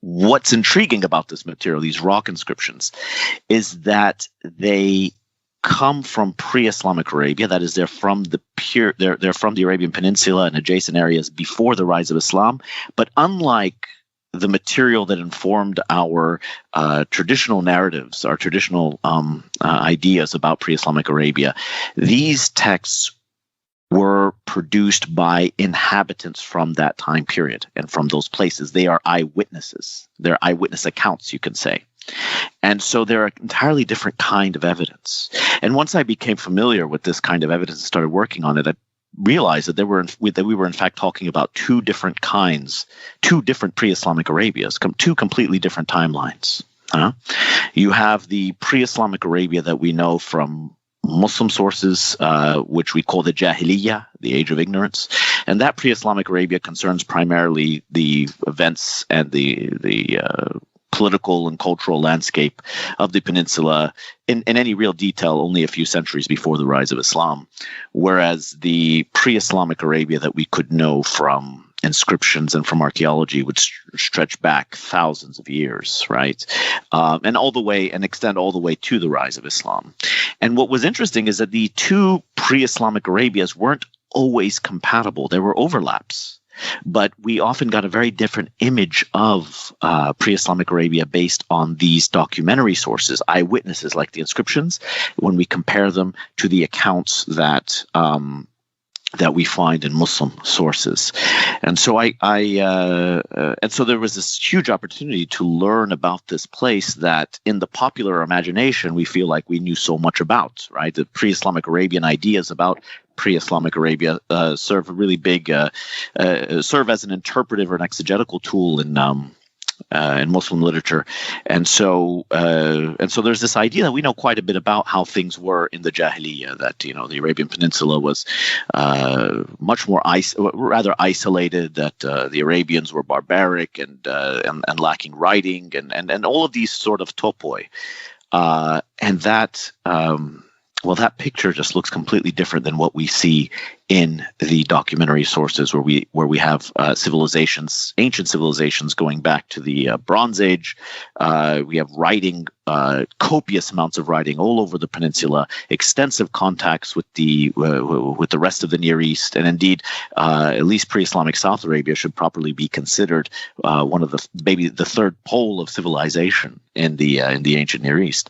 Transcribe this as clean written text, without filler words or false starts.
what's intriguing about this material, these rock inscriptions, is that they come from pre-Islamic Arabia. That is, they're from the Arabian Peninsula and adjacent areas before the rise of Islam. But unlike the material that informed our traditional narratives, our traditional ideas about pre-Islamic Arabia, these texts were produced by inhabitants from that time period and from those places. They are eyewitnesses. They're eyewitness accounts, you can say. And so they're an entirely different kind of evidence. And once I became familiar with this kind of evidence and started working on it, I realized that we were in fact talking about two different pre-Islamic Arabias, two completely different timelines. You have the pre-Islamic Arabia that we know from Muslim sources, which we call the Jahiliyyah, the Age of Ignorance, and that pre-Islamic Arabia concerns primarily the events and the political and cultural landscape of the peninsula in any real detail only a few centuries before the rise of Islam, whereas the pre-Islamic Arabia that we could know from inscriptions and from archaeology would stretch back thousands of years, right? And extend all the way to the rise of Islam. And what was interesting is that the two pre-Islamic Arabias weren't always compatible. There were overlaps. But we often got a very different image of pre-Islamic Arabia based on these documentary sources, eyewitnesses like the inscriptions, when we compare them to the accounts that we find in Muslim sources. And so so there was this huge opportunity to learn about this place that in the popular imagination we feel like we knew so much about, right? The pre-Islamic Arabian ideas about pre-Islamic Arabia serve as an interpretive or an exegetical tool in Muslim literature, and so there's this idea that we know quite a bit about how things were in the Jahiliyyah. That the Arabian Peninsula was much more rather isolated. That the Arabians were barbaric and lacking writing and all of these sort of topoi, and that. That picture just looks completely different than what we see in the documentary sources, where we have ancient civilizations going back to the Bronze Age. We have writing, copious amounts of writing all over the peninsula, extensive contacts with the rest of the Near East, and indeed, at least pre-Islamic South Arabia should properly be considered one of maybe the third pole of civilization in the ancient Near East.